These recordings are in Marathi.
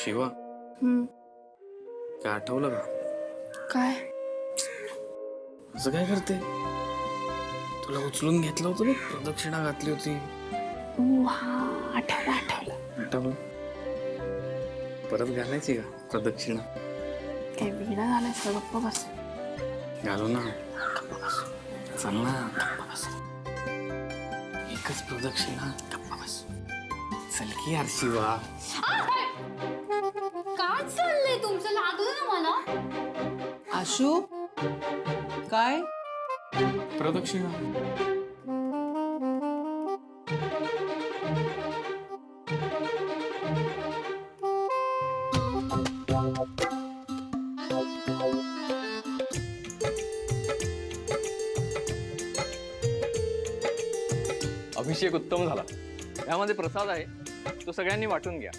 शिवा काय आठवलं का? काय? असं काय करते? तुला उचलून घेतलं होतं बघ, प्रदक्षिणा घातली होती. आठवलं. परत घालायची का प्रदक्षिणा? काय वेगळा झालाय सगळं, गप्प बस. घालू ना. चल ना. एकच प्रदक्षिणा. बस चल की यार शिवा. काय चाललंय तुमचं? लागलं ना मला. आशू काय? प्रदक्षिणा. अभिषेक उत्तम झाला. यामध्ये प्रसाद आहे, तो सगळ्यांनी वाटून घ्या.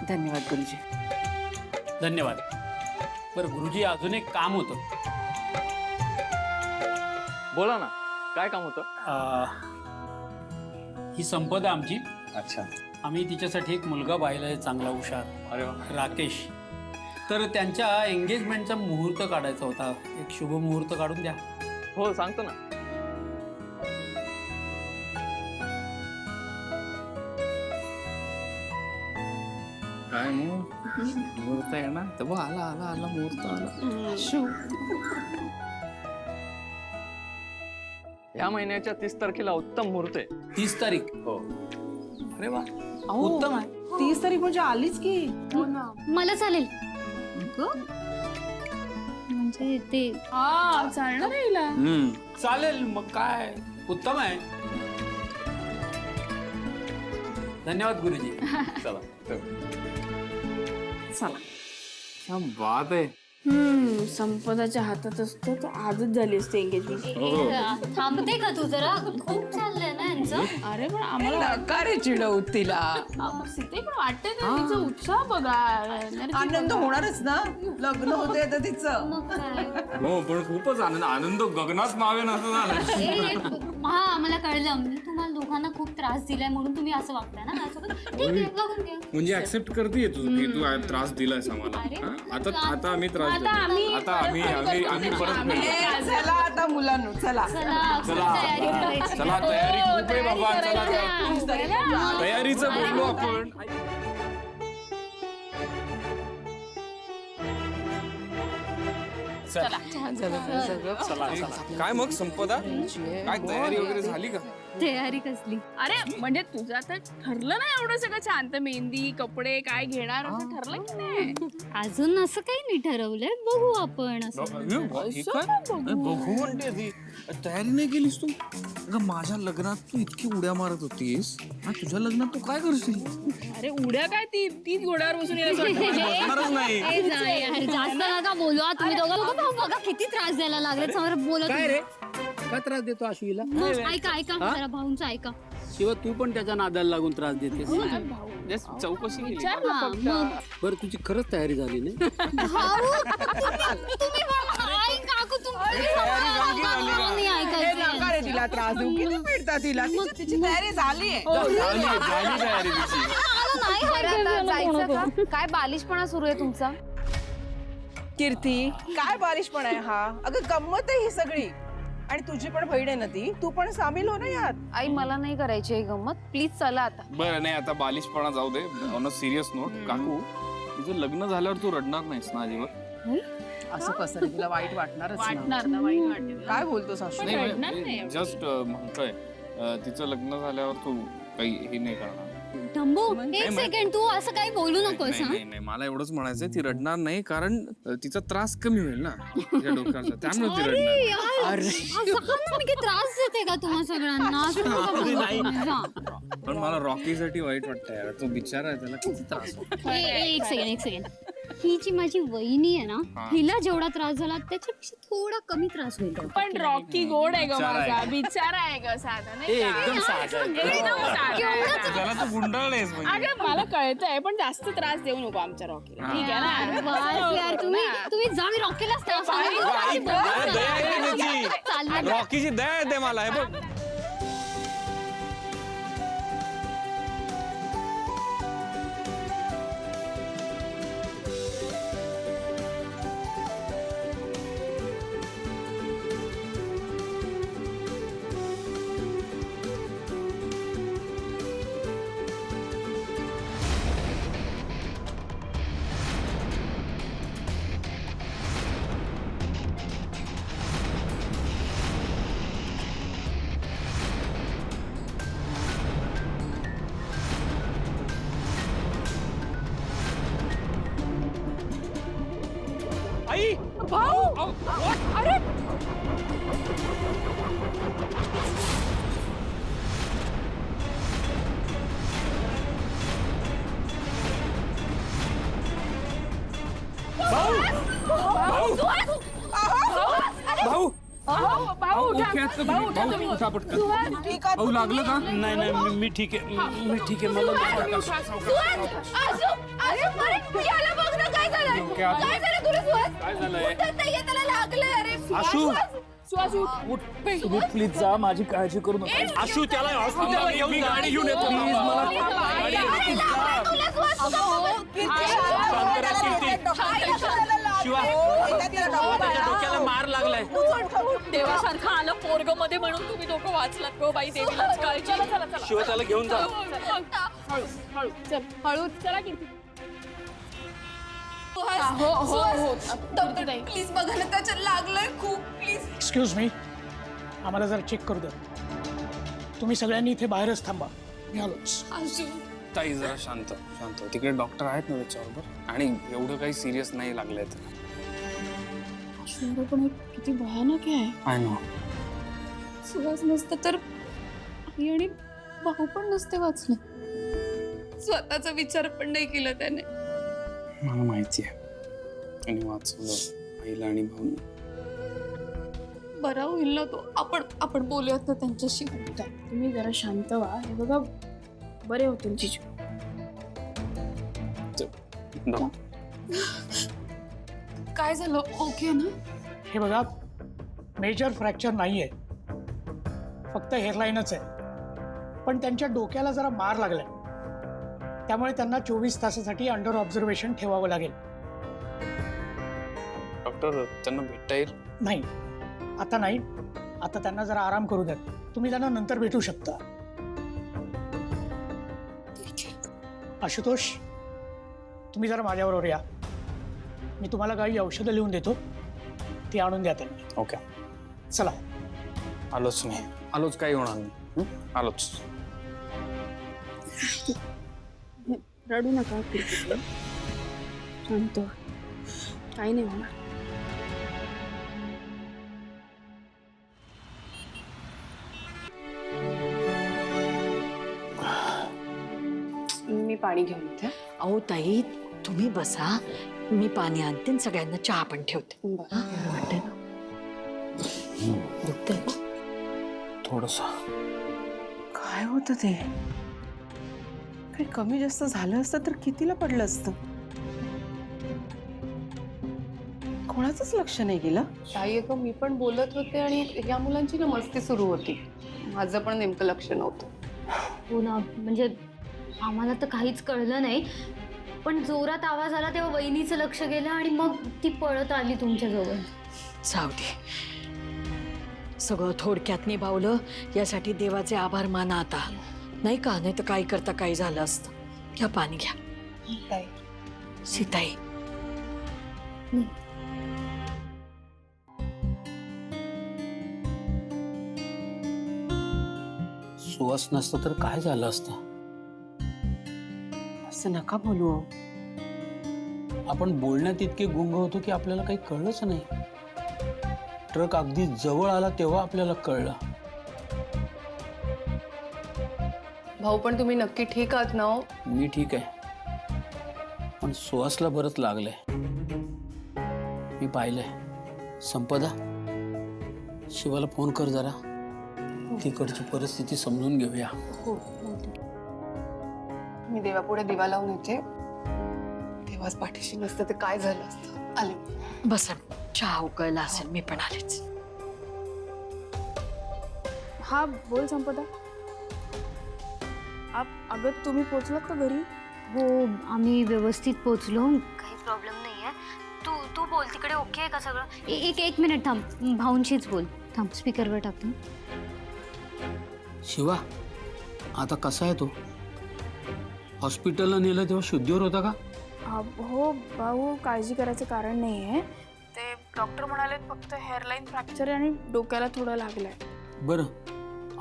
धन्यवाद गुरुजी. धन्यवाद. बरं गुरुजी, अजून एक काम होतं. बोला ना, काय काम होतं? ही संपदा आमची. अच्छा. आम्ही तिच्यासाठी एक मुलगा पाहिला आहे, चांगला हुशार. अरे वा. राकेश. तर त्यांच्या एंगेजमेंटचा मुहूर्त काढायचा होता. एक शुभ मुहूर्त काढून द्या. हो, सांगतो ना. काय मुहूर्त आहे ना? तर बघ आला आला आला मुहूर्त आला. आशू ह्या महिन्याच्या 30 तारखेला उत्तम मुहूर्त आहे. 30 तारीख. हो. अरे वा, अहो, उत्तम आहे. 30 तारीख म्हणजे आलीच की. हो ना. मला चालेल. म्हणजे ते चालणार आहे हिला. चालेल मग काय, उत्तम आहे. धन्यवाद गुरुजी. चला. चला. क्या बात आहे. संपदाच्या हातात असतो तर आजच झाली असते एंगेजमेंट. थांबते का तू जरा? खूप चाललंय ना यांचं. अरे पण आम्हाला नकारे चिडवू तिला. सीते पण वाटते ना, तिचा उत्साह बघा. आनंद होणारच ना, लग्न होते तर तिचं. मग काय? हो पण खूपच आनंद गगनात मावेन असं झालं. हा, मला कळलं. म्हणजे तुम्हाला दोघांना खूप त्रास दिलाय म्हणून तुम्ही असं वागताय ना माझ्यासोबत. ठीक आहे, बघून घ्या. म्हणजे ऍक्सेप्ट करते तू की तू त्रास दिलायस आम्हाला. हा? आता आम्ही त्रास देतो. आता आम्ही परत मिळू. चला आता मुलांनो, चला. चला तयारी करायची. चला तयारी खूप आहे बाबा. चला तयारीचं बोललो आपण. काय मग संपदा, काय तयारी वगैरे झाली का? तयारी कसली? अरे म्हणजे तुझं आता ठरलं ना एवढं सगळं छान, तर मेहंदी कपडे काय घेणार असं ठरलं की नाही? अजून असं काही नाही ठरवलंय, बघू आपण. असं बघू म्हणते ती. तयारी नाही केलीस तू? अगं माझ्या लग्नात तू इतकी उड्या मारत होतीस, तुझ्या लग्नात तू काय करशील? अरे उड्या काय, तीच घोड्यावर बसून यायला बसणारच नाही. ए, नाही यार, जास्त नका बोलू हा तुम्ही दोघं. बघा किती त्रास द्यायला लागले. समोर बोलत काय रे, काय त्रास देतो आशुला? मग ऐका जरा भाऊंचं ऐका. शिवा, तू पण त्याच्या नादाला लागून त्रास देतेस. चौकशी केली. हा, मग बरं, तुझी खरंच तयारी झाली नाही? भाऊ, तुम्ही काकू तुम्ही ऐकायचं. नकारे तिला त्रास देऊ. किती पिडता तिला. तिची तयारी झाली आहे. झाली तयारी तिची. काय बालिशपणा सुरू आहे तुमचा? कीर्ती, काय बालिशपण आहे हा? अगं गंमत आहे ही सगळी. आणि तुझी पण बहीण आहे ना ती, तू पण सामील हो ना यात. आई, मला नाही करायची आहे गंमत. प्लीज चला आता. बरं नाही, आता बालिशपणा जाऊ दे. ऑन अ सिरियस नोट, काकू तुझं लग्न झाल्यावर तू रडणार नाहीस ना अजिबात? असं कसं रे, तुला वाईट वाटणारच वाटणार ना, वाईट वाटेल. काय बोलतो सासू? रडणार नाही. जस्ट म्हणतोय तिचं लग्न झाल्यावर तू काही हे नाही करणार. शंभू, एक सेकंड, तू असं काही बोलू नकोस. नाही नाही, मला एवढंच म्हणायचंय, ती रडणार नाही कारण तिचा त्रास कमी होईल ना तिच्या डोक्याचा, त्यामुळे ती रडणार. मी त्रास देते का तुम्हा सगळ्यांना? असं नका बोलू. हा. पण मला रॉकीसाठी वाईट वाटतं यार, तो बिचारा आहे, त्याला किती त्रास होतो. एक सेकंड. ही जी माझी वहिनी आहे ना, हिला जेवढा त्रास झाला त्याच्यापेक्षा थोडा कमी त्रास होईल. पण रॉकी गोड आहे ग माझा, बिचारा आहे ग, साधा नाही का? एकदम साधा आहे. एकदम साधा आहे. त्याला तू गुंडाळलेस म्हणजे. अगं मला कळतंय, पण जास्त त्रास देऊ नको आमच्या रॉकीला, ठीक आहे ना? बस यार, तुम्ही जा, मी रॉकीलाच त्रास चाललं. रॉकीची दया येते मला, हे बघ. भाऊ, उठा तुम्ही. उठा पटकन. भाऊ लागलं का? नाही नाही मी ठीक आहे मी ठीक आहे मला आशू सुहास, उठ. तुम्ही प्लीज जा, माझी काळजी करू नका. आशू त्याला हॉस्पिटलला घेऊन जा. गाडी घेऊन येतो. प्लीज मला त्याच्या डोक्याला मार लागलाय. देवासारखं आलं पोरग मध्ये म्हणून तुम्ही दोघं वाचलात गो बाई देवीलाच काळजी. चला चला चला शिवा त्याला घेऊन जा. हळू हळू चल हळू चला कीर्ती. हो हो हो प्लीज बघा ना त्याच्या लागलंय खूप प्लीज. एक्सक्यूज मी, आम्हाला जरा चेक करू द्या. तुम्ही सगळ्यांनी इथे बाहेरच थांबा, मी आलोच. ताई जरा शांत शांत. तिकडे डॉक्टर आहेत ना त्याच्याबरोबर, आणि एवढं काही सिरियस नाही लागलंय तर. पण किती भयानक आहे. I know. सुहास नसतं तर आई आणि भाऊ पण नसते वाचले. स्वतःचा विचार पण नाही केला त्याने. मला माहिती आहे, आणि वाचवलं आईला आणि भाऊ. बरा होईल ना तो. आपण बोलूयात ना त्यांच्याशी. तुम्ही जरा शांत व्हा. हे बघा बरे होतील जिजू. काय झालं? ओके ना? हे बघा, मेजर फ्रॅक्चर नाही आहे, फक्त हेअरलाईनच आहे. पण त्यांच्या डोक्याला जरा मार लागलाय, त्यामुळे त्यांना 24 तासासाठी अंडर ऑब्झर्वेशन ठेवावं लागेल. डॉक्टर त्यांना भेटता येईल? नाही, आता नाही. आता त्यांना जरा आराम करू द्या. तुम्ही त्यांना नंतर भेटू शकता. आशुतोष, तुम्ही जरा माझ्याबरोबर या. मी तुम्हाला काही औषधं लिहून देतो, ती आणून द्या त्यांनी. ओके, चला. आलोच मी. आलोच, काही होणार नाही. आलोच. रडू नका कीर्ती. शांत व्हा. काही नाही होणार. मी पाणी घेऊन येते. अहो ताई, तुम्ही बसा, मी पाणी आणते आणि सगळ्यांना चहा पण ठेवते. वाटतंय ना? दुखतंय का? थोडस. काय होतं ते? काही कमी जास्त झालं असतं तर कितीला पडलं असतं? कोणाचंच लक्ष नाही गेलं. ताई अगं मी पण बोलत होते आणि या मुलांची ना मस्ती सुरू होती. माझं पण नेमकं लक्ष नव्हतं. हो ना, म्हणजे आम्हाला तर काहीच कळलं नाही, पण जोरात आवाज आला तेव्हा वहिनीचं लक्ष गेलं आणि मग ती पळत आली तुमच्याजवळ. जाऊ दे, सगळं थोडक्यात निभावलं, यासाठी देवाचे आभार माना आता. नाही का? नाही तर काय करता काही झालं असतं. घ्या पाणी घ्या. सीताई, सुहास नसतं तर काय झालं असतं? असं नका बोलू. आपण बोलण्यात इतके गुंग होतो की आपल्याला काही कळलंच नाही. ट्रक अगदी जवळ आला तेव्हा आपल्याला कळलं. भाऊ पण तुम्ही नक्की ठीक आहात ना? हो, मी ठीक आहे, पण सुहासला बरंच लागलंय. मी पाहिलंय. संपदा, शिवाला फोन कर जरा. तिकडची परिस्थिती समजून घेऊया. मी देवापुढे दिवा लावून येते. देवाच पाठीशी नसतं तर काय झालं असतं. आले. बसा, चहा उकळला असेल, मी पण आलेच. हा बोल संपदा. अगं तुम्ही पोचलात का घरी? हो, आम्ही व्यवस्थित पोचलो, काही प्रॉब्लेम नाही आहे. तू बोल, तिकडे ओके आहे का सगळं? एक मिनिट थांब, भाऊंशीच बोल. थांब, स्पीकरवर टाकतो. शिवा, आता कसा आहे तो? हॉस्पिटलला नेलं तेव्हा शुद्धीवर होता का? हो भाऊ, काळजी करायचं कारण नाही आहे. ते डॉक्टर म्हणाले फक्त हेअरलाईन फ्रॅक्चर आहे आणि डोक्याला थोडं लागलंय. बरं,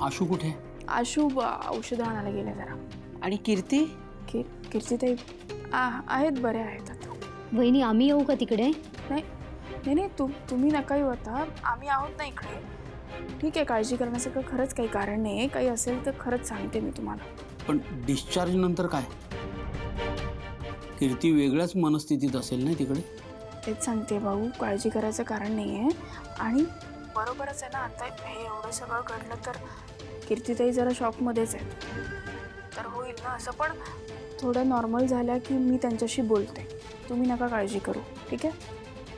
आशू कुठे? आशू औषधं आणायला गेले जरा. आणि कीर्ती? कीर्ती ताई आहेत, बरे आहेत आता. वहिनी, आम्ही येऊ का तिकडे? नाही नाही नाही, तुम्ही नका येऊ आता. आम्ही आहोत ना इकडे. ठीक आहे, काळजी करण्यासारखं खरंच काही कारण नाही आहे. काही असेल तर खरंच सांगते मी तुम्हाला. पण डिस्चार्ज नंतर काय? कीर्ती वेगळ्याच मनस्थितीत असेल नाही तिकडे? तेच सांगते भाऊ, काळजी करायचं कारण नाही आहे. आणि बरोबरच आहे ना, आता हे एवढं सगळं घडलं तर कीर्तीताई जरा शॉकमध्येच आहेत. तर होईल ना असं, पण थोडं नॉर्मल झाल्या की मी त्यांच्याशी बोलते. तुम्ही नका काळजी करू, ठीक आहे?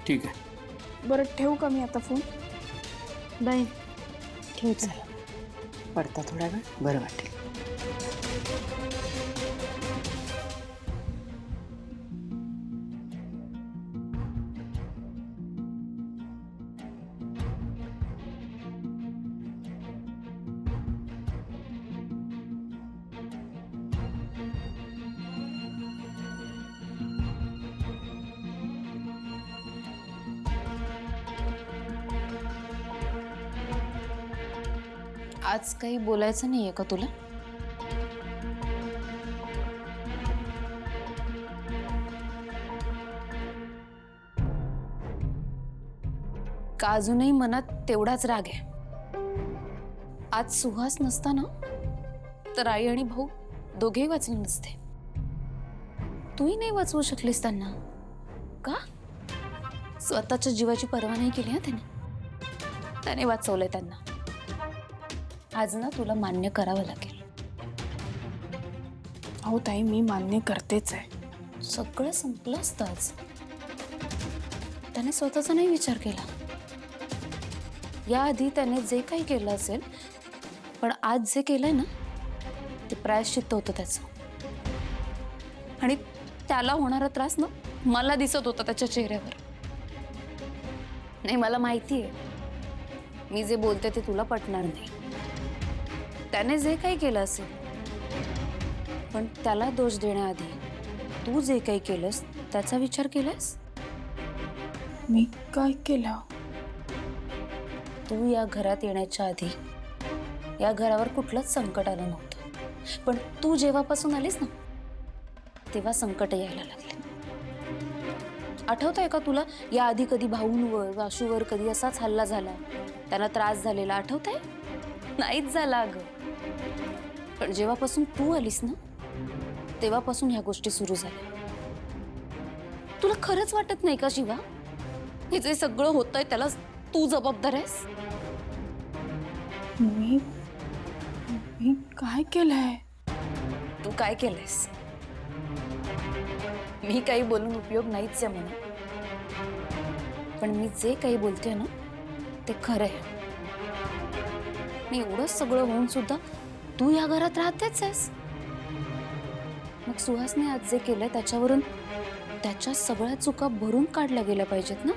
ठीक आहे. बरं ठेवू का मी आता फोन? बाय. ठेव चल. पडता थोडा वेळ, बरं वाटेल. आज काही बोलायचं नाहीये का तुला? का अजूनही मनात तेवढाच राग आहे? आज सुहास नसता ना तर आई आणि भाऊ दोघेही वाचले नसते. तूही नाही वाचवू शकलीस त्यांना का? स्वतःच्या जीवाची पर्वा नाही केली ना त्याने वाचवलंय त्यांना. आज ना तुला मान्य करावं लागेल. हो ताई, मी मान्य करतेच आहे. सगळं संपलं असतं आज. त्याने स्वतःचा नाही विचार केला. याआधी त्याने जे काही केलं असेल, पण आज जे केलंय ना ते प्रायश्चित्त होतं त्याचं. आणि त्याला होणारा त्रास ना मला दिसत होता त्याच्या चेहऱ्यावर. नाही, मला माहिती आहे मी जे बोलते ते तुला पटणार नाही. त्याने जे काही केलं असेल, पण त्याला दोष देण्याआधी तू जे काही केलंस त्याचा विचार केलास? मी काय केलं? तू या घरात येण्याच्या आधी या घरावर कुठलंच संकट आलं नव्हतं, पण तू जेव्हापासून आलीस ना तेव्हा संकट यायला लागले. आठवतंय का तुला याआधी कधी भाऊंवर वाशूवर कधी असाच हल्ला झाला, त्यांना त्रास झालेला? आठवतंय? नाहीच झाला अगं. पण जेव्हापासून तू आलीस ना तेव्हापासून ह्या गोष्टी सुरू झाल्या. तुला खरंच वाटत नाही का शिवा, हे जे सगळं होतंय त्याला तू जबाबदार आहेस? मी काय केलंय? तू काय केलंयस? मी काही बोलून उपयोग नाहीच आहे म्हणा, पण मी जे काही बोलते ना ते खरं आहे. मी एवढं सगळं होऊन सुद्धा तू या घरात राहतेच आहेस. मग सुहासने आज जे केलंय त्याच्यावरून त्याच्या सगळ्या चुका भरून काढल्या गेल्या पाहिजेत ना.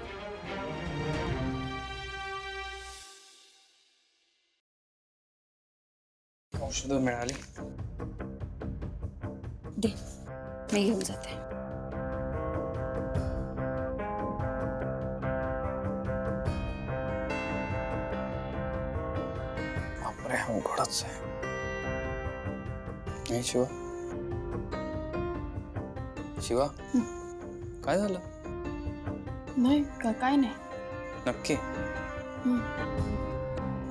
औषधं मिळाली? दे, मी घेऊन जाते. बापरे, अवघडच आहे. नाही शिवा, शिवा काय झालं? नाही काय नाही. नक्की?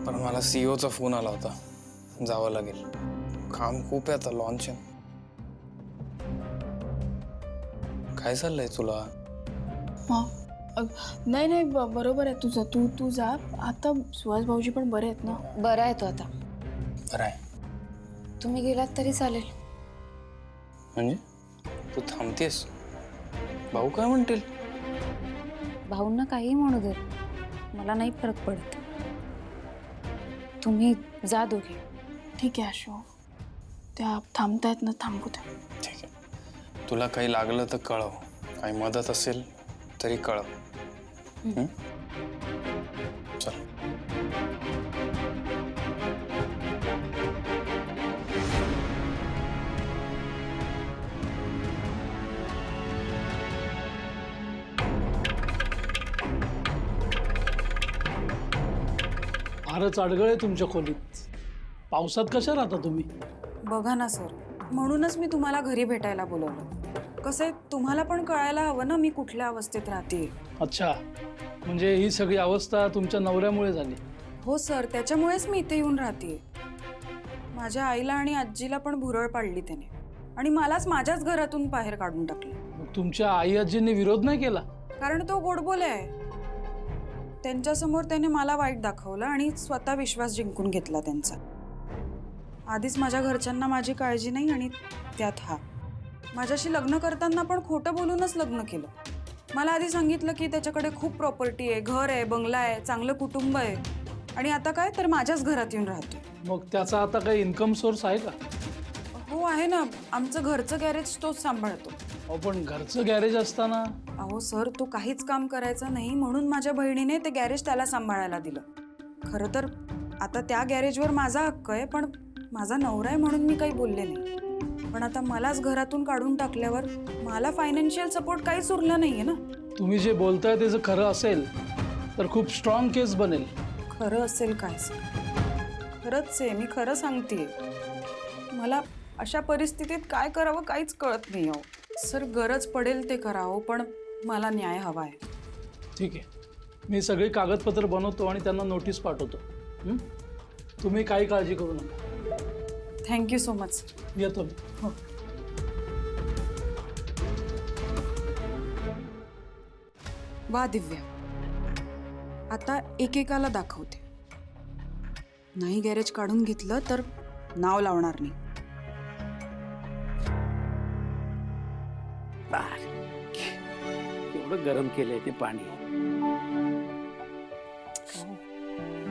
पण मला सीईओचा फोन आला होता, जावं लागेल. काम खूप आहे आता, लॉन्च आहे. काय चाललंय तुला? नाही बरोबर आहे तुझं. तू जा आता. सुहास भाऊजी पण बरे आहेत ना? बरं आहे तो आता. बरं आहे तुम्ही गेलात तरी चालेल. म्हणजे तू थांबतेस? भाऊ काय म्हणतील? भाऊंना काही म्हणू देत, मला नाही फरक पडत. तुम्ही जा दोघे. ठीक आहे अशो, त्या थांबतायत ना, थांबू द्या. ठीक आहे. तुला काही लागलं तर कळव, काही मदत असेल तरी कळव. चल. फारच अडगळ आहे तुमच्या खोलीत. पावसात कशा राहता तुम्ही? बघा ना सर, म्हणूनच मी तुम्हाला घरी भेटायला बोलवलं. कसं आहे, तुम्हाला पण कळायला हवं ना मी कुठल्या अवस्थेत राहते. अच्छा, म्हणजे ही सगळी अवस्था तुमच्या नवऱ्यामुळे झाली? हो सर, त्याच्यामुळेच मी इथे येऊन राहते. माझ्या आईला आणि आजीला पण भुरळ पाडली त्याने, आणि मलाच माझ्याच घरातून बाहेर काढून टाकले. मग तुमच्या आई आजींनी विरोध नाही केला? कारण तो गोडबोले आहे. त्यांच्यासमोर त्याने मला वाईट दाखवलं आणि स्वतः विश्वास जिंकून घेतला त्यांचा. आधीच माझ्या घरच्यांना माझी काळजी नाही आणि त्यात हा माझ्याशी लग्न करताना पण खोटं बोलूनच लग्न केलं. मला आधी सांगितलं की त्याच्याकडे खूप प्रॉपर्टी आहे, घर आहे, बंगला आहे, चांगलं कुटुंब आहे आणि आता काय तर माझ्याच घरात येऊन राहतो. मग त्याचा आता काही इन्कम सोर्स आहे का? हो आहे ना, आमचं घरचं गॅरेज तोच सांभाळतो. अहो पण घरचं गॅरेज असताना. अहो सर, तो काहीच काम करायचा नाही म्हणून माझ्या बहिणीने ते गॅरेज त्याला सांभाळायला दिलं. खरं तर आता त्या गॅरेजवर माझा हक्क आहे, पण माझा नवरा आहे म्हणून मी काही बोलले नाही. पण आता मलाच घरातून काढून टाकल्यावर मला फायनान्शियल सपोर्ट काहीच उरला नाहीये ना. तुम्ही जे बोलताय ते जर खरं असेल तर खूप स्ट्रॉंग केस बनेल. खरं असेल काय सर? खरंच आहे, मी खरं सांगतेय. मला अशा परिस्थितीत काय करावं काहीच कळत नाही. अहो सर, गरज पडेल ते करावं, पण मला न्याय हवा आहे. ठीक आहे, मी सगळी कागदपत्र बनवतो आणि त्यांना नोटीस पाठवतो. तुम्ही काही काळजी करू नका. Thank you so much. येतो मी. हो. वा दिव्या, आता एकेकाला दाखवते. नाही गॅरेज काढून घेतलं तर नाव लावणार नाही. एवढं गरम केलंय ते पाणी.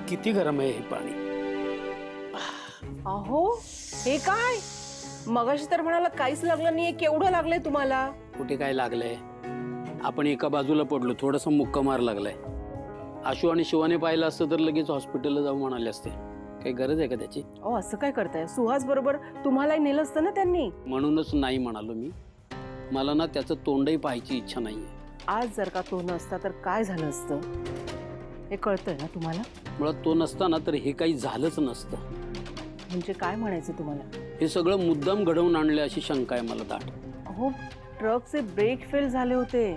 किती गरम आहे हे पाणी. अहो हे काय, मगाशी तर म्हणाला काहीच लागलं नाहीये, केवढं लागलंय तुम्हाला? कुठे काय लागलंय, आपण एका बाजूला पडलो, थोडंसं मुक्का मार लागलाय. आशू आणि शिवाने पाहिलं असतं तर लगेच हॉस्पिटलला जाऊ म्हणाले असते. काही गरज आहे का त्याची? अहो असं काय करताय, सुहास बरोबर तुम्हालाही नेलं असतं ना त्यांनी. म्हणूनच नाही म्हणालो मी. मला ना त्याचं तोंडही पाहायची इच्छा नाहीये. आज जर का तो नसता तर काय झालं असतं हे कळतंय ना तुम्हाला? मुळात तो नसता ना तर हे काही झालंच नसतं. म्हणजे काय म्हणायचं तुम्हाला? हे सगळं मुद्दाम घडवून आणले अशी शंका आहे मला दाट. अहो ट्रकचे ब्रेक फेल झाले होते,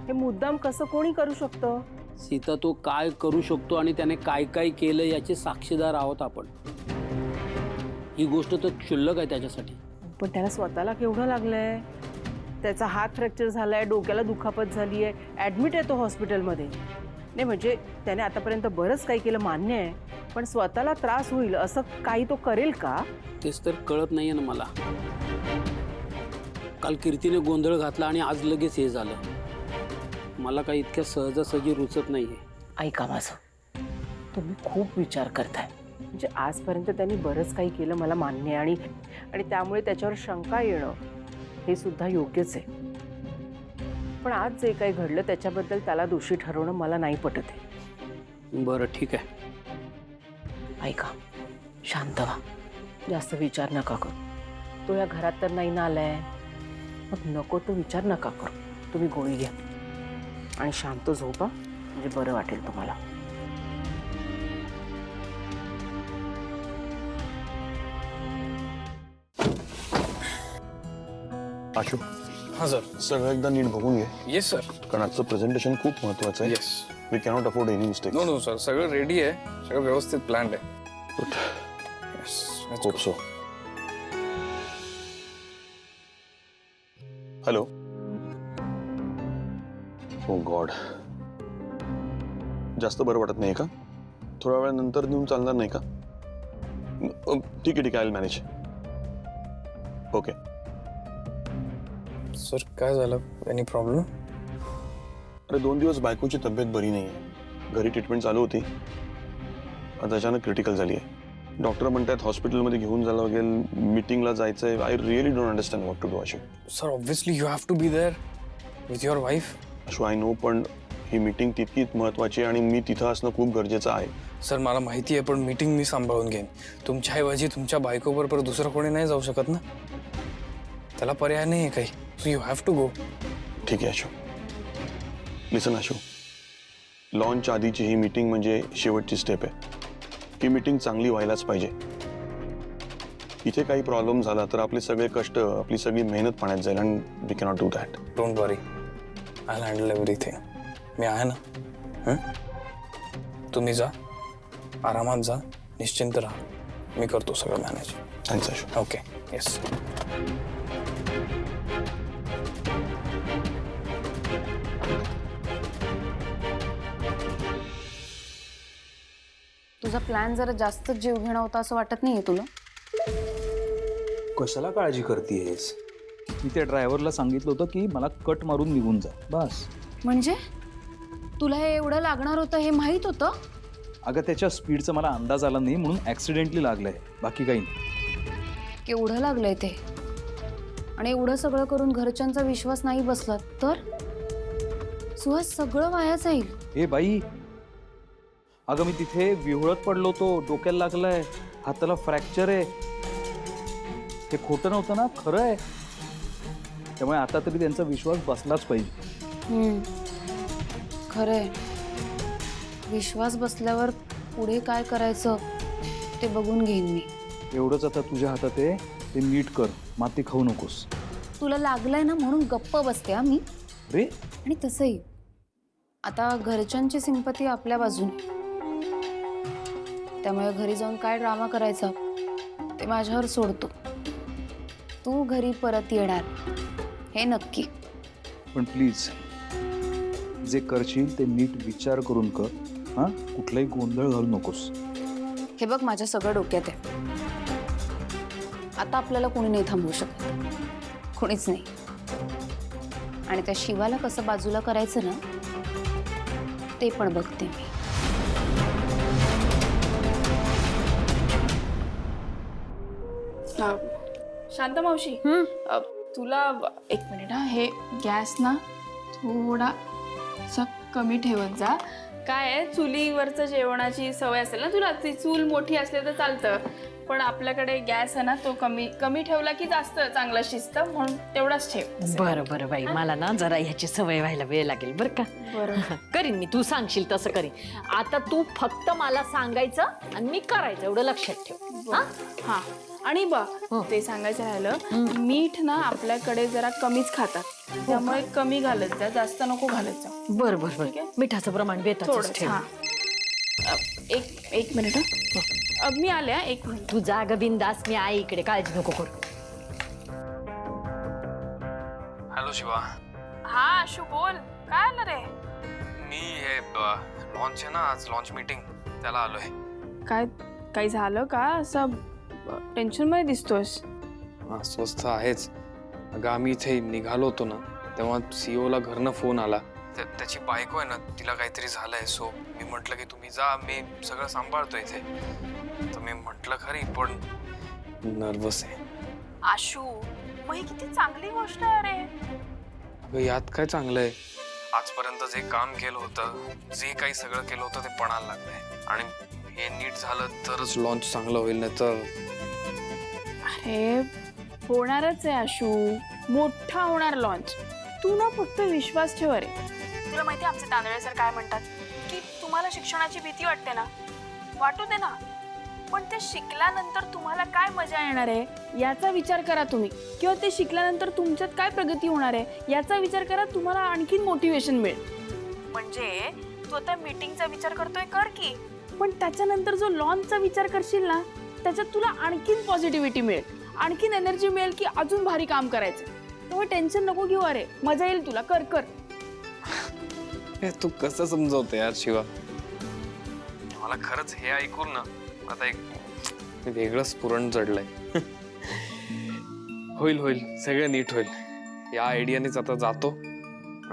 हे मुद्दाम कसं कोणी करू शकतं? सीता, तो काय करू शकतो आणि त्याने काय काय केलं याचे साक्षीदार आहोत आपण. ही गोष्ट तर क्षुल्लक आहे त्याच्यासाठी. पण त्याला स्वतःला केवढं लागलंय. त्याचा हात फ्रॅक्चर झालाय, डोक्याला दुखापत झाली आहे, ॲडमिट आहे तो हॉस्पिटलमध्ये. नाही म्हणजे त्याने आतापर्यंत बरंच काही केलं मान्य आहे, पण स्वतःला त्रास होईल असं काही तो करेल का? तेच तर कळत नाहीये ना मला. काल कीर्तीने गोंधळ घातला आणि आज लगेच हे झालं. मला काही इतक्या सहजासहजी रुचत नाहीये. ऐका माझं, तुम्ही खूप विचार करताय. म्हणजे आजपर्यंत त्यांनी बरंच काही केलं मला मान्य आहे, आणि त्यामुळे त्याच्यावर शंका येणं हे सुद्धा योग्यच आहे. पण आज जे काही घडलं त्याच्याबद्दल त्याला दोषी ठरवणं मला नाही पटत आहे. बरं ठीक आहे. ऐका, शांत व्हा, जास्त विचार नका करू. तो या घरात तर नाही ना आलाय, मग नको तो विचार नका करू. तुम्ही गोळी घ्या आणि शांत झोपा, म्हणजे बरं वाटेल तुम्हाला. आशू, हां सर. सगळं एकदा नीट बघून घे. Yes sir. कारण आजचं प्रेझेंटेशन खूप महत्वाचं आहे. Yes. We cannot afford any mistake. No no sir, सगळं रेडी आहे, सगळं व्यवस्थित प्लॅन्ड आहे. Hope so. Hello. Oh God, जास्त बरं वाटत नाही का? थोड्या वेळानंतर देऊन चालणार नाही का? ठीक आहे ठीक आहे, I will manage. Okay. Sir काय झालं, एनी प्रॉब्लेम? अरे 2 दिवस बायकोची तब्येत बरी नाही आहे. घरी ट्रीटमेंट चालू होती, आता अचानक क्रिटिकल झाली आहे. डॉक्टर म्हणतात हॉस्पिटलमध्ये घेऊन जायला लागेल, मीटिंगला जायचं आहे. I really don't understand what to do. Ashu sir, obviously you have to be there with your wife. Ashu, I know, पण ही मीटिंग तितकीच महत्वाची आहे आणि मी तिथं असणं खूप गरजेचं आहे. सर मला माहिती आहे, पण मीटिंग मी सांभाळून घेईन. तुमच्याऐवजी तुमच्या बायकोबरोबर दुसरं कोणी नाही जाऊ शकत ना, त्याला पर्याय नाही आहे काही. So you have to go. ठीक आहे आशू. लिसन आशू, लॉन्च आधीची ही मीटिंग म्हणजे शेवटची स्टेप आहे. ही मीटिंग चांगली व्हायलाच पाहिजे. इथे काही प्रॉब्लेम झाला तर आपले सगळे कष्ट, आपली सगळी मेहनत पाण्यात जाईल आणि we cannot do that. Don't worry, I handle everything. मी आहे ना. तुम्ही जा, आरामात जा, निश्चिंत राहा. मी करतो सगळं manage. Thanks Ashu. Okay. Yes. तुझा प्लॅन जरा जास्त जीव घेणं होता असं वाटत नाहीये तुला? कशाला काळजी करतेस? मी त्या ड्रायव्हरला सांगितलं होतं की मला कट मारून निघून जा, बस. म्हणजे तुला हे एवढं लागणार होतं हे माहित होतं? अगं त्याच्या स्पीडचा मला अंदाज आला नाही म्हणून ॲक्सिडेंटली लागलंय, बाकी काही नाही. केवढं लागलंय ते, आणि एवढं सगळं करून घरच्यांचा विश्वास नाही बसला तर सुहास सगळं वाया जाईल. ए बाई, अगं मी तिथे विहुळत पडलो होतो, डोक्याला लागलंय, हाताला फ्रॅक्चर आहे. हे खोटं नव्हतं ना, खरं आहे. त्यामुळे आता तरी त्यांचा विश्वास बसलाच पाहिजे. खरंय, विश्वास बसल्यावर पुढे काय करायचं ते बघून घेईन मी. एवढंच आता तुझ्या हातात आहे, ते नीट कर, माती खाऊ नकोस. तुला लागलंय ना म्हणून गप्प बसते मी. रे, आणि तसंही आता घरच्यांची सिंपती आपल्या बाजूने, त्यामुळे घरी जाऊन काय ड्रामा करायचा ते माझ्यावर सोडतो. तू घरी परत येणार हे नक्की. पण प्लीज जे करशील ते नीट विचार करून कर, हां? कुठलाही गोंधळ घालू नकोस. हे बघ, माझ्या सगळं डोक्यात आहे. आता आपल्याला कोणी नाही थांबवू शकत, कोणीच नाही. आणि त्या शिवाला कसं बाजूला करायचं ना ते पण बघते मी. शांता मावशी, तुला एक मिनिट हा, हे गॅस ना थोडा कमी ठेवत जा. काय आहे, चुलीवरचं जेवणाची सवय असेल ना तुला, ती चूल मोठी असली तर चालतं, पण आपल्याकडे गॅस आहे ना तो कमी कमी ठेवला की जास्त चांगला शिजतं, म्हणून तेवढाच ठेव. बरं बरं बाई, मला ना जरा ह्याची सवय व्हायला वेळ लागेल बरं का. बरं. करीन मी, तू सांगशील तसं करीन. आता तू फक्त मला सांगायचं आणि मी करायचं, एवढं लक्षात ठेव. हा, आणि बघ ते सांगायचं राहिलं, मीठ ना आपल्याकडे जरा कमीच खातात, त्यामुळे कमी घालत जा, जास्त नको घालत जा. बरं बरं बरं, मिठाचं प्रमाण बेताच ठेव. एक मिनिट, मी आल्या, एक मिनिट. तू जाग बिंदास, मी आई इकडे, काळजी नको करू. हॅलो शिवा. हा आशू, बोल, काय आलं रे? मी हे लॉन्च आहे ना आज, लॉन्च मीटिंग, त्याला आलोय. काय काही झालं का? असं टेन्शन मध्ये दिसतोस. हा, स्वस्थ आहेच. अगं आम्ही इथे निघालो होतो ना, तेव्हा सीओला घरनं फोन आला. त्याची बायको आहे ना, तिला काहीतरी झालंय. सो मी म्हटलं की तुम्ही जा, मी सगळं सांभाळतो इथे. तर मी म्हटलं खरी, पण नर्वस आहे. आशू, मग ही किती चांगली गोष्ट आहे रे. अगं यात काय चांगलं आहे? आजपर्यंत जे काम केलं होतं, जे काही सगळं केलं होतं ते पणाला लागलंय. आणि हे नीट झालं तरच लॉन्च चांगलं होईल, नाही तर. अरे होणारच आहे आशू, मोठा होणार लॉन्च. तू ना फक्त विश्वास ठेव. रे तुला माहिती आमचे तांदळे सर काय म्हणतात की तुम्हाला शिक्षणाची भीती वाटते ना, वाटू दे ना, पण ते शिकल्यानंतर तुम्हाला काय मजा येणार आहे याचा विचार करा तुम्ही, किंवा ते शिकल्यानंतर तुमच्यात काय प्रगती होणार आहे याचा विचार करा, तुम्हाला आणखीन मोटिवेशन मिळेल. म्हणजे तू आता मीटिंगचा विचार करतोय, कर की, पण त्याच्यानंतर जो लॉन्चचा विचार करशील ना, त्याच्यात तुला आणखीन पॉझिटिव्हिटी मिळेल, आणखीन एनर्जी मिळेल की अजून भारी काम करायचं. त्यामुळे टेन्शन नको घेऊ. अरे मजा येईल तुला, कर कर. तू कसं समजवते यार शिवा? मला खरंच हे ऐकून ना आता एक वेगळंच पुरण चढलंय. होईल होईल, सगळं नीट होईल. या आयडियानेच आता जातो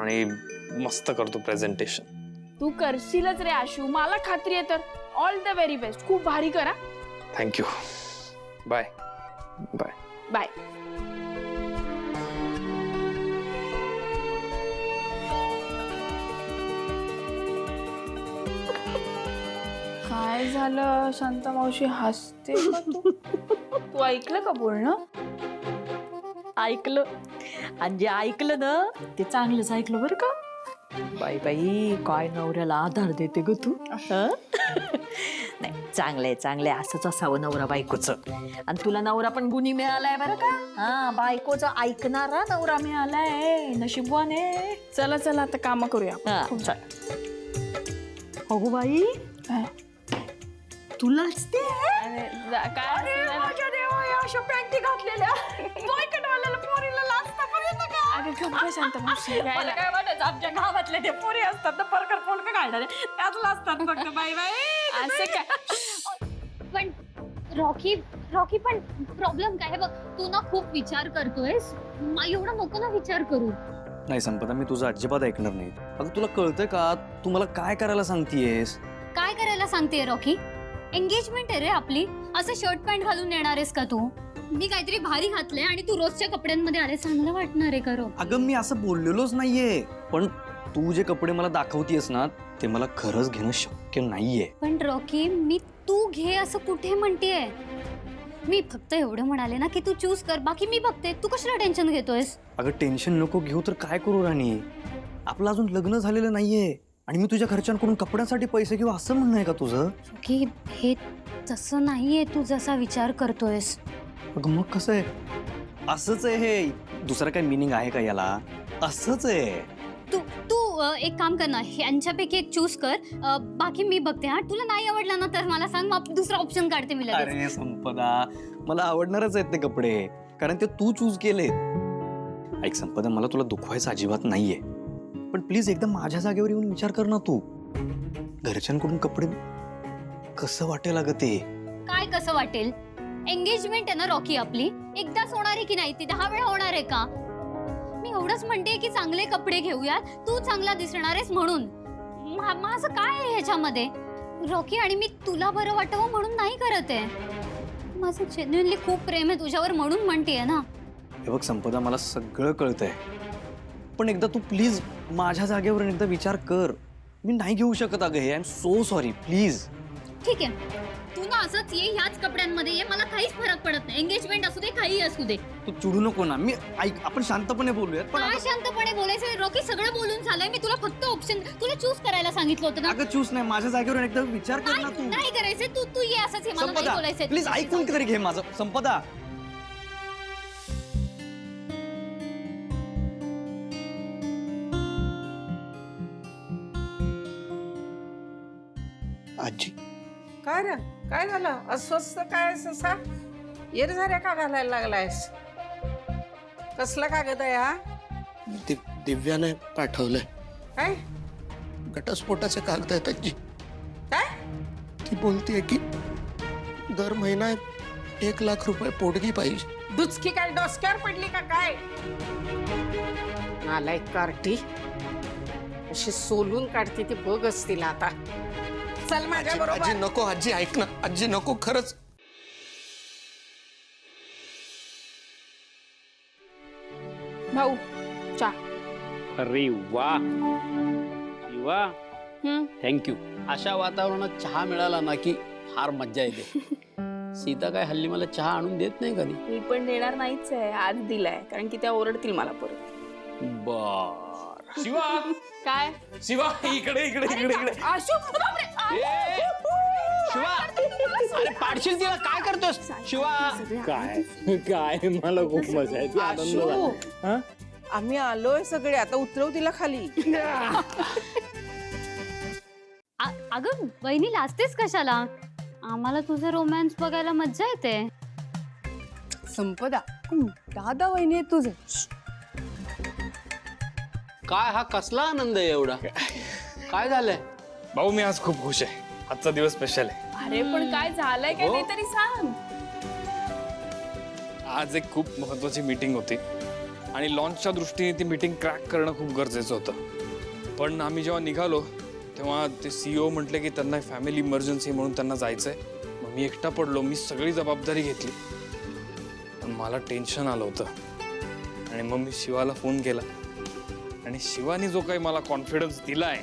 आणि मस्त करतो प्रेझेंटेशन. तू करशीलच रे आशू, मला खात्री आहे. तर ऑल द व्हेरी बेस्ट, खूप भारी करा. थँक्यू. Bye bye bye. काय झालं शांता मावशी, हसते का तू? तू ऐकलं का बोलणं? ऐकलं, आणि जे ऐकलं ना ते चांगलंच ऐकलं बरं का. बाई बाई, काय नवऱ्याला आधार देते ग तू. नाही, चांगलंय चांगलंय, असंच असावं नवरा बायकोचं. आणि तुला नवरा पण गुणी मिळालाय बरं का. हा, बायकोचं ऐकणारा नवरा मिळालाय, नशीबवाने. चला चला आता काम करूया. अगो बाई, तुलाच ते काय माझ्या देवा, अशा पॅन्टी घातलेल्या पोरीला लाजता पण येतं का? शांत मावशी, मला काय वाटायचं, आमच्या गावातले ते पोरी असतात ना, परकर पोलक घालणारे, त्याच लाजतात फक्त. बाई बाई, असं काय पण रॉकी पण प्रॉब्लेम काय आहे बघ, तू ना खूप विचार करतोयस, एवढा नको ना विचार करू. नाही संपदा, मी तुझं अजिबात ऐकणार नाही. अगं तुला कळतंय का, तू मला काय करायला सांगतेयस? काय करायला सांगतेय रॉकी? एंगेजमेंट आहे रे आपली, असं शर्ट पॅन्ट घालून येणारेस का तू? मी काहीतरी भारी घातलंय आणि तू रोजच्या कपड्यांमध्ये आले, चांगलं वाटणार आहे का? अगं मी असं बोललेलोच नाहीये, पण तू जे कपडे मला दाखवतेस ना ते मला खरंच घेणं शक्य नाहीये. पण रॉकी, मी तू घे असं कुठे म्हणतेय? मी फक्त एवढं म्हणाले ना की तू चूज कर, बाकी मी बघते. तू कशाला टेन्शन घेतोयस? अगं टेन्शन नको घेऊ तर काय करू राणी, आपलं अजून लग्न झालेलं नाहीये आणि मी तुझ्या घरच्यांकडून कपड्यांसाठी पैसे घेऊ असं म्हणणं आहे का तुझं? रॉकी, हे तसं नाहीये तू जसा विचार करतोयस. अगं मग कसं आहे? असंच आहे हे, दुसरं काय मिनिंग आहे का याला? असंच आहे. तू तू एक काम कर ना, यांच्यापैकी एक चूज कर, बाकी मी बघते. हा, तुला नाही आवडला ना तर मला सांग, मग दुसरा ऑप्शन काढते मी लगेच. अरे संपदा, मला आवडणारच आहेत ते कपडे, कारण ते तू चूज केले. ऐक संपदा, मला तुला दुखवायचं अजिबात नाहीये, पण प्लीज एकदा माझ्या जागेवर येऊन विचार कर ना तू. घरच्यांकडून कपडे कसं वाटेल अगं ते? काय कसं वाटेल? एंगेजमेंट आहे ना रॉकी आपली, एकदाच होणार आहे की नाही? ती 10 वेळा होणार आहे का? मी एवढंच म्हणते की चांगले कपडे घेऊयात, तू चांगला दिसणार आहेस म्हणून. माझं काय आहे ह्याच्यामध्ये रॉकी? आणि मी तुला बरं वाटावं म्हणून नाही करत आहे, माझं जेन्युइनली खूप प्रेम आहे तुझ्यावर म्हणून म्हणतेय ना. हे बघ संपदा, मला सगळं कळतंय, पण एकदा तू प्लीज माझ्या जागेवर एकदा विचार कर. मी नाही घेऊ शकत अगं हे. I am so sorry, please. ठीक आहे, तू ना असंच ये, ह्याच कपड्यांमध्ये ये, मला काहीच फरक पडत नाही. एंगेजमेंट असू दे, काही असू दे. तू चिडू नको ना. मी ऐक, आपण शांतपणे बोलूयात. पण काय शांतपणे बोलायचं रॉकी? सगळं बोलून झालंय. मी तुला फक्त ऑप्शन, तुला चूज करायला सांगितलं होतं ना. अगं चूज नाही, माझ्या जागेवर एकदा विचार कर ना तू. नाही करायचंय, तू ये असंच, हे मला नाही संपदा बोलायचंय. प्लीज ऐकून तरी घे माझं. संपदा, आजी काय रे, काय झालं? अस्वस्थ काय ससा येरझाऱ्या का घालायला लागलायस? कसला कागद आहे हा? दिव्याने पाठवलंय. काय घटस्फोटाचे कागद आहेत आजी. काय? ती बोलतेय की दर महिना 1,00,000 रुपये पोटगी पाहिजे. दुचकी काय डोसक्यावर पडली का काय? नालायक कार्टी, अशी सोलून काढते ती बघ असतील आता. चल माझ्या आजी बरोबर. नको, आजी ऐक ना, आजी नको, खरंच. भाऊ चा. अरे वा वा, थँक्यू. अशा वातावरणात चहा मिळाला ना की फार मज्जा येते. सीता काय हल्ली मला चहा आणून देत नाही कधी. मी पण देणार नाहीच आहे, आज दिलाय कारण की त्या ओरडतील मला परत. बर. शिवा, काय शिवा, इकडे इकडे इकडे इकडे. आशू, बापरे, शिवा, अरे पाडशील तिला, काय करतोस शिवा? काय काय, मला खूप मजा येते, आनंद झाला. आम्ही आलोय सगळे, आता उतरव तिला खाली. अगं बहिणी, लाजतेस कशाला? आम्हाला तुझं रोमॅन्स बघायला मज्जा येते. संपदा, दादा वहिनी आहे तुझं. काय हा कसला आनंद आहे एवढा? काय झालंय भाऊ? मी आज खूप खुश आहे, आजचा दिवस स्पेशल आहे. अरे पण काय झालंय काय ते तरी सांग. आज एक खूप महत्वाची मीटिंग होती आणि लॉन्चच्या दृष्टीने ती मीटिंग क्रॅक करणं खूप गरजेचं होतं. पण आम्ही जेव्हा निघालो तेव्हा ते CEO म्हटले की त्यांना फॅमिली इमर्जन्सी म्हणून त्यांना जायचंय. मग मी एकटा पडलो, मी सगळी जबाबदारी घेतली, पण मला टेन्शन आलं होतं. आणि मग मी शिवाला फोन केला आणि शिवानी जो काही मला कॉन्फिडन्स दिलाय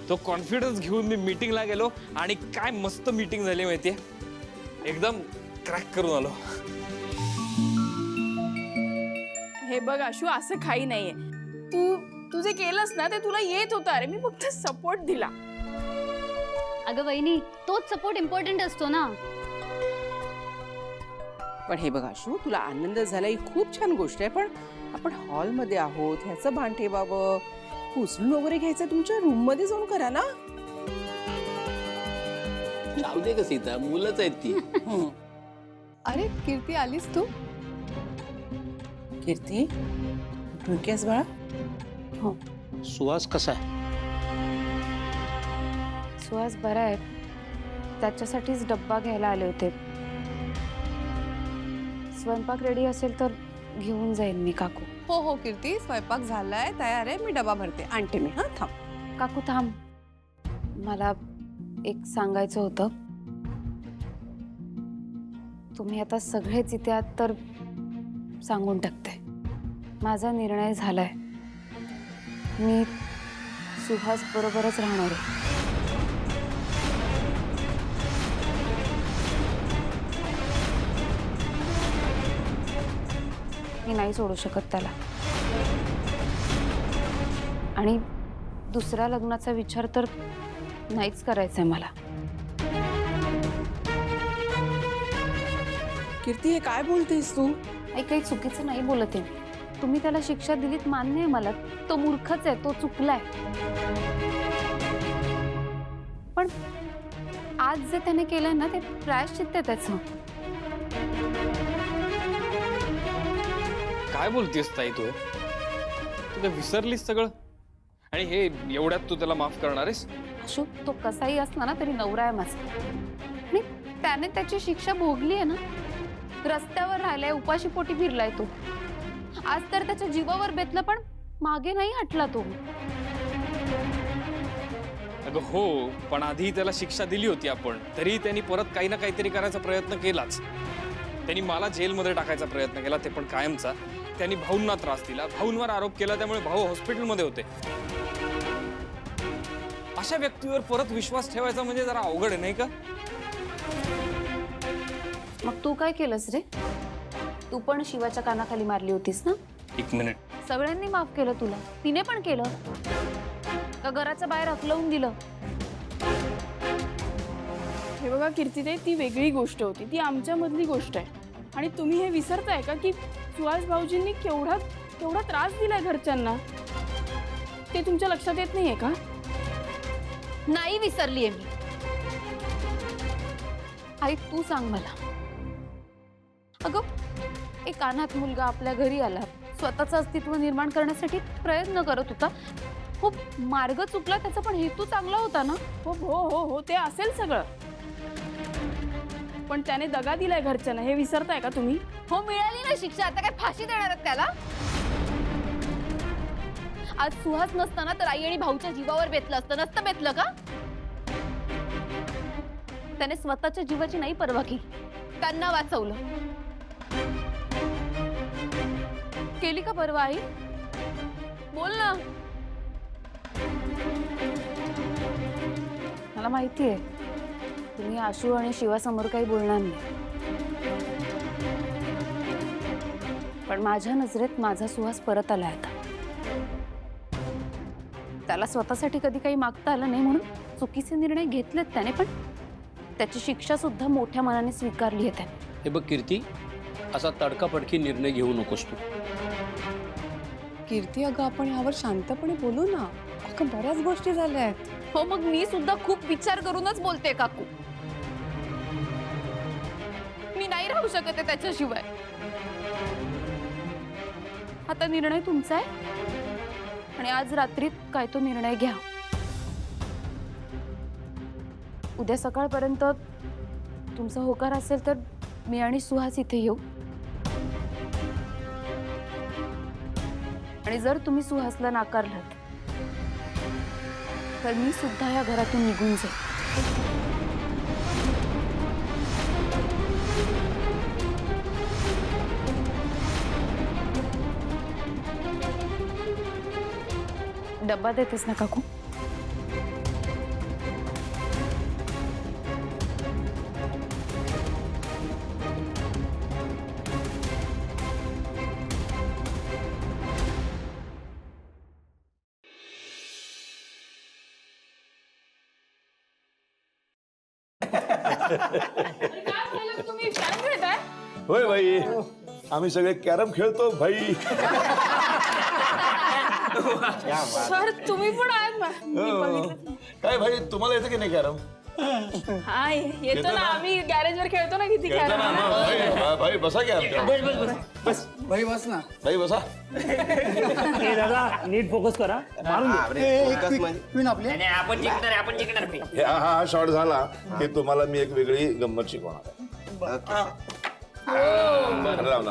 तो कॉन्फिडन्स घेऊन मी मीटिंगला गेलो आणि काय मस्त मीटिंग झाली माहितीये, एकदम क्रॅक करून आलो. हे बघ आशू, असं काही नाहीये. तू जे केलंस ना ते तुला येत होतं. अरे मी फक्त सपोर्ट दिला. अगं वहिनी, तोच सपोर्ट इम्पॉर्टंट असतो ना. पण हे बघ आशू, तुला आनंद झाला ही खूप छान गोष्ट आहे, पण आपण हॉलमध्ये आहोत ह्याचं भान ठेवावं. उचलून वगैरे घ्यायचं तुमच्या रूम मध्ये जाऊन करा ना. जाऊ दे का सीता, मुलंच आहेत ती. अरे कीर्ती, आलीस तू? कीर्ती, ढुक्यास बाळा. सुहास कसा आहे? सुहास बरा आहे, त्याच्यासाठीच डब्बा घ्यायला आले होते. स्वयंपाक रेडी असेल तर घेऊन जाईन मी काकू. हो हो कीर्ती, स्वयंपाक झालाय, तयार आहे, मी डबा भरते, आणते मी. हा थांब. काकू थांब, मला एक सांगायचं होतं. तुम्ही आता सगळेच इथे आहात तर सांगून टाकते. माझा निर्णय झालाय. मी सुहास बरोबरच राहणार आहे. मी नाही सोडू शकत त्याला. आणि दुसऱ्या लग्नाचा विचार तर नाहीच करायचा आहे मला. कीर्ती, हे काय बोलतेस तू? काही चुकीचं नाही बोलत आहे. तुम्ही त्याला शिक्षा दिलीत मान्य आहे मला. तो मूर्खच आहे, तो चुकलाय. पण आज जे त्याने केलंय ना ते प्रायश्चित्त आहे त्याचं. काय बोलतेस ताई तू? तू काय विसरलीस सगळं? आणि हे एवढ्यात तू त्याला माफ करणार आहेस? अशू, तो कसाही असला ना तरी नवरा आहे माझा. आणि त्याने त्याची शिक्षा भोगली आहे ना. रस्त्यावर राहिलाय, उपाशी पोटी फिरलाय तो. आज तर त्याच्या जीवावर बेतलं पण मागे नाही हटला तो. अगं हो, पण आधी त्याला शिक्षा दिली होती आपण, तरी त्यांनी परत काही ना काहीतरी करायचा प्रयत्न केलाच. त्यांनी मला जेलमध्ये टाकायचा प्रयत्न केला, ते पण कायमचा. त्यांनी भाऊंना त्रास दिला, भाऊंवर आरोप केला, त्यामुळे भाऊ हॉस्पिटलमध्ये होते. अशा व्यक्तीवर परत विश्वास ठेवायचा म्हणजे जरा अवघड आहे, नाही का? मग तू काय केलंस रे? तू पण शिवाच्या कानाखाली मारली होतीस ना? एक मिनिट. सगळ्यांनी माफ केलं तुला, तिने पण केलं का? घराच्या बाहेर हकलवून दिलं? हे बघा कीर्तीताई, ती वेगळी गोष्ट होती, ती आमच्यामधली गोष्ट आहे. आणि तुम्ही हे विसरताय का की सुहास भाऊजींनी केवढा त्रास दिलाय घरच्यांना? ते तुमच्या लक्षात येत नाहीये का? नाही विसरलीये मी. आई तू सांग मला. अगं, एक अनाथ मुलगा आपल्या घरी आला, स्वतःचं अस्तित्व निर्माण करण्यासाठी प्रयत्न करत होता. खूप मार्ग चुकला त्याचा, पण हेतू चांगला होता ना? हो हो हो हो, ते असेल सगळं, पण त्याने दगा दिलाय घरच्यांना, हे विसरताय का तुम्ही? हो, मिळाली ना शिक्षा, आता काय फाशी देणार आहेत त्याला? आज सुहास नसताना तर आई आणि भाऊच्या जीवावर बेतलं असतं, नसतं बेतलं का? त्याने स्वतःच्या जीवाची नाही पर्वा केली, त्यांना वाचवलं. केली का पर्वा आई? बोल ना. मला माहितीये तुम्ही आशू आणि शिवासमोर काही बोलणार नाही, पण माझ्या नजरेत माझा सुहास परत आलाय आता. त्याला स्वतःसाठी कधी काही मागता आलं नाही म्हणून चुकीचे निर्णय घेतलेत त्याने, पण त्याची शिक्षा सुद्धा मोठ्या मनाने स्वीकारली आहे त्याने. हे बघ कीर्ती, असा तडकाफडकी निर्णय घेऊ नकोस तू. कीर्ती, अगं आपण यावर शांतपणे बोलू ना. अगं बऱ्याच गोष्टी झाल्या आहेत. हो, मग मी सुद्धा खूप विचार करूनच बोलते काकू. मी नाही राहू शकत आहे त्याच्याशिवाय. आता निर्णय तुमचा आहे आणि आज रात्रीत काय तो निर्णय घ्या. उद्या सकाळपर्यंत तुमचा होकार असेल तर मी आणि सुहास इथे येऊ. आणि जर तुम्ही सुहासला नाकारलात तर मी सुद्धा या घरातून निघून जाईल. डब्बा देतेस ना काकू? तुम्ही कॅरम खेळताय? होय भाई, आम्ही सगळे कॅरम खेळतो भाई. सर तुम्ही पण आहेत ना? मी बघितलं. काय भाई, तुम्हाला येतं की नाही कॅरम? हा येतो ना, आम्ही गॅरेजवर खेळतो ना किती खेळता ना, खेळतो. भाई बसा की आमच्या. भाई बस ना. भाई बसा. दादा नीट फोकस करा. मारून हा शॉट झाला की तुम्हाला मी एक वेगळी गंमत शिकवणार आहे. राम.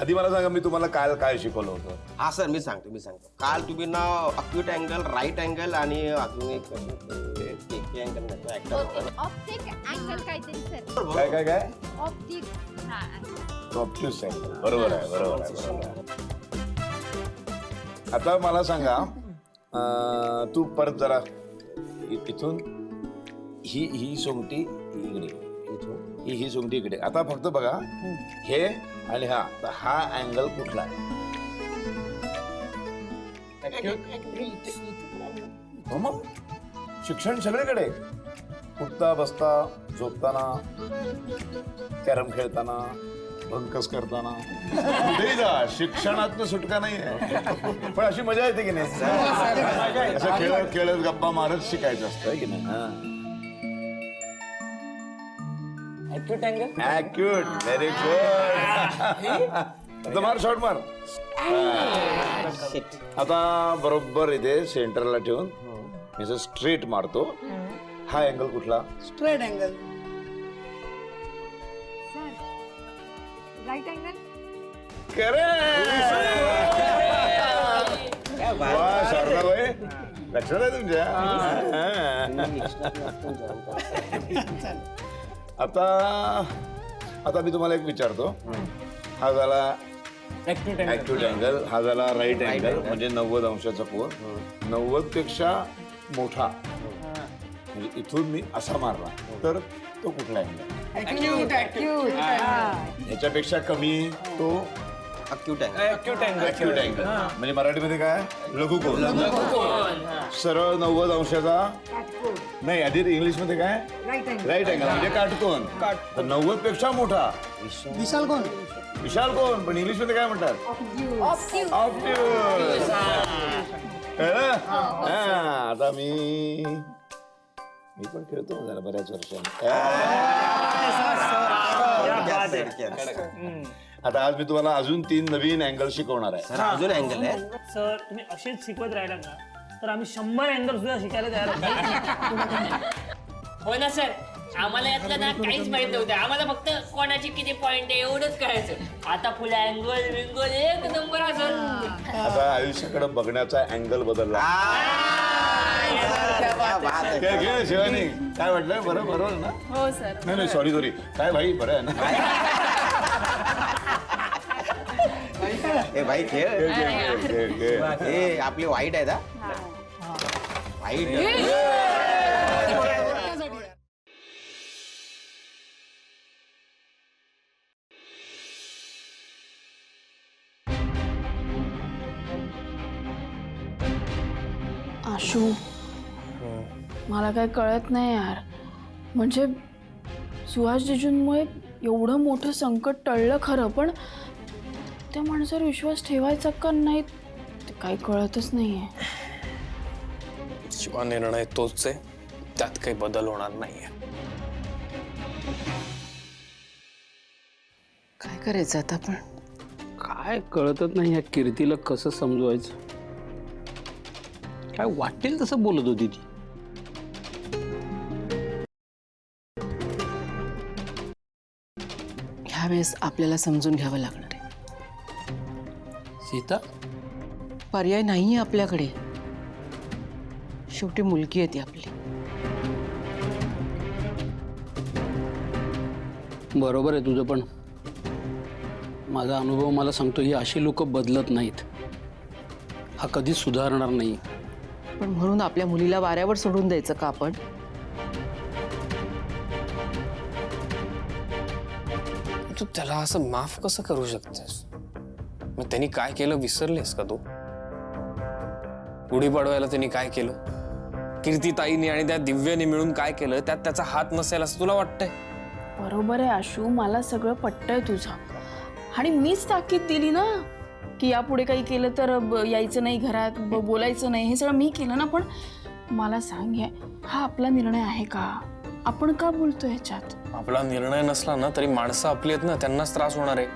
आधी मला सांगा, मी तुम्हाला काल काय शिकवलं होतं? हा सर, मी सांगतो. काल तुम्ही ना अक्यूट अँगल, राईट अँगल आणि अजून एक ऑप्टिक अँगल काहीतरी सर. काय ऑप्टिक ऑप्टिक्स अँगल. बरोबर आहे. आता मला सांगा, तू परत जरा इथून ही सोंगटी इकडे, इथून ही सोंगटी इकडे. आता फक्त बघा, हे आणि हा अँगल कुठला आहे? मग शिक्षण सगळीकडे, उठता बसता, झोपताना, कॅरम खेळताना, भंकस करताना, कुठेही जा, शिक्षणात सुटका नाही आहे. पण अशी मजा येते की नाही? असं खेळत खेळत गप्पा मारत शिकायचं असतं की नाही? ऍक्यूट, व्हेरी गुड. मार, शॉट मार. आता बरोबर इथे सेंटरला ठेवून मी असं स्ट्रेट मारतो. हा अँगल कुठला? Straight angle. Right angle. वा शारदाबाई, लक्षात आहे तुमच्या. आता मी तुम्हाला एक विचारतो. हा झाला ऍक्यूट अँगल, हा झाला राईट अँगल, म्हणजे 90 अंशाचा कोन. 90 पेक्षा मोठा, म्हणजे इथून मी असा मारला तर तो कुठला अँगल? ह्याच्यापेक्षा कमी तो अक्यूट अँगल. ऍक्यूट अँगल म्हणजे मराठीमध्ये काय? लघुकोन. सरळ 90 अंशाचा नाही, आधी इंग्लिश मध्ये काय? राईट अँगल म्हणजे काटकोन. 90 पेक्षा मोठा विशाल कोन, पण इंग्लिश मध्ये काय म्हणतात? ऑब्ट्यूज. आता मी पण खेळतो ना जरा बऱ्याच वर्षांनी. आता आज मी तुम्हाला अजून 3 नवीन अँगल शिकवणार आहे. अजून अँगल आहे सर, तुम्ही असेच शिकवत राहिला ना तर आम्ही 100 अँगल सुद्धा शिकायला तयार आहोत. हो ना सर, आम्हाला यातलं ना काहीच माहित नव्हतं. आम्हाला फक्त कोणाची किती पॉइंट आहे एवढंच कळायचं. आता फुल अँगल विंगल एक नंबर असेल. आता आयुष्याकडे बघण्याचा अँगल बदलला. शिवानी काय वाटलं? बरोबर ना? हो सर. नाही सॉरी काय भाई, बरं आहे ना? ए भाई खेळ. ए आपली वाईट आहे ना, वाईट. आशू, मला काय कळत नाही यार. म्हणजे सुहास जिजूंमुळे एवढं मोठं संकट टळलं खरं, पण त्या माणसावर विश्वास ठेवायचा का नाही ते काही कळतच नाहीये. शिवा निर्णय तोच आहे, त्यात काही बदल होणार नाहीये. काय करायचं आता? पण काय कळतच नाही ह्या कीर्तीला कसं समजवायचं. काय वाटेल तसं बोलत होती ती. ह्यावेळेस आपल्याला समजून घ्यावं लागणार आहे. सीता, पर्याय नाहीये आपल्याकडे. शेवटी मुलगी आहे ती आपली. बरोबर आहे तुझं, पण माझा अनुभव मला सांगतो ही अशी लोक बदलत नाहीत. हा कधीच सुधारणार नाही. पण म्हणून आपल्या मुलीला वाऱ्यावर सोडून द्यायचं का आपण? तू त्याला असं माफ कसं करू शकतेस? मग त्यांनी काय केलं विसरलेस का तू? गुढीपाडव्याला त्यांनी काय केलं? कीर्तीताईने आणि त्या दिव्याने मिळून काय केलं? त्यात त्याचा हात नसेल असं तुला वाटतंय? बरोबर आहे आशू, मला सगळं पटतंय तुझं. आणि मीच ताकीद दिली ना की यापुढे काही केलं तर यायचं नाही घरात, बोलायचं नाही. हे सगळं मी केलं ना. पण मला सांग, हा आपला निर्णय आहे का? आपण का बोलतो ह्याच्यात? आपला निर्णय नसला ना तरी माणसं आपली आहेत ना, त्यांनाच त्रास होणार आहे.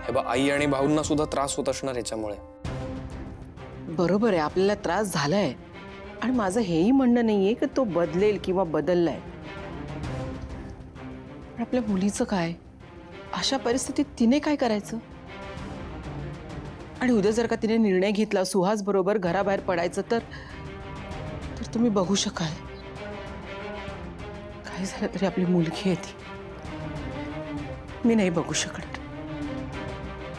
हे बा, आई आणि भाऊंना सुद्धा त्रास होत असणार याच्यामुळे. बरोबर आहे, आपल्याला त्रास झालाय आणि माझं हेही म्हणणं नाहीये की तो बदलेल किंवा बदललाय. पण आपल्या मुलीचं काय? अशा परिस्थितीत तिने काय करायचं? आणि उद्या जर का तिने निर्णय घेतला सुहास बरोबर घराबाहेर पडायचं तर तुम्ही बघू शकाल, काय झालं तरी आपली मुलगी आहे ती. मी नाही बघू शकणार.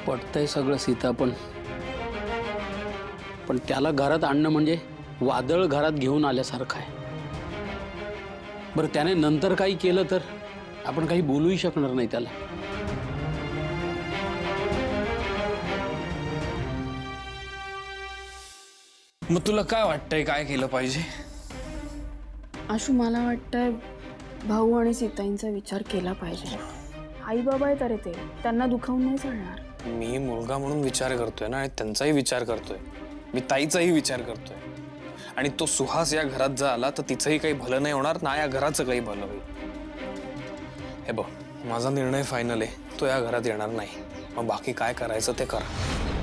पटतंय सगळं सीता, पण त्याला घरात आणणं म्हणजे वादळ घरात घेऊन आल्यासारखं आहे. बरं, त्याने नंतर काही केलं तर आपण काही बोलूही शकणार नाही त्याला. मग तुला काय वाटतंय, काय केलं पाहिजे? आशू, मला वाटतंय भाऊ आणि सीताईंचा विचार केला पाहिजे. आई बाबा आहेत अरे, ते त्यांना दुखावून नाही चालणार. मी मुलगा म्हणून विचार करतोय ना, आणि त्यांचाही विचार करतोय, मी ताईचाही विचार करतोय. आणि तो सुहास या घरात जर आला तर तिचंही काही भलं नाही होणार ना, या घराचं काही भलं होईल. हे बघ, माझा निर्णय फायनल आहे, तो या घरात येणार नाही. मग बाकी काय करायचं ते करा.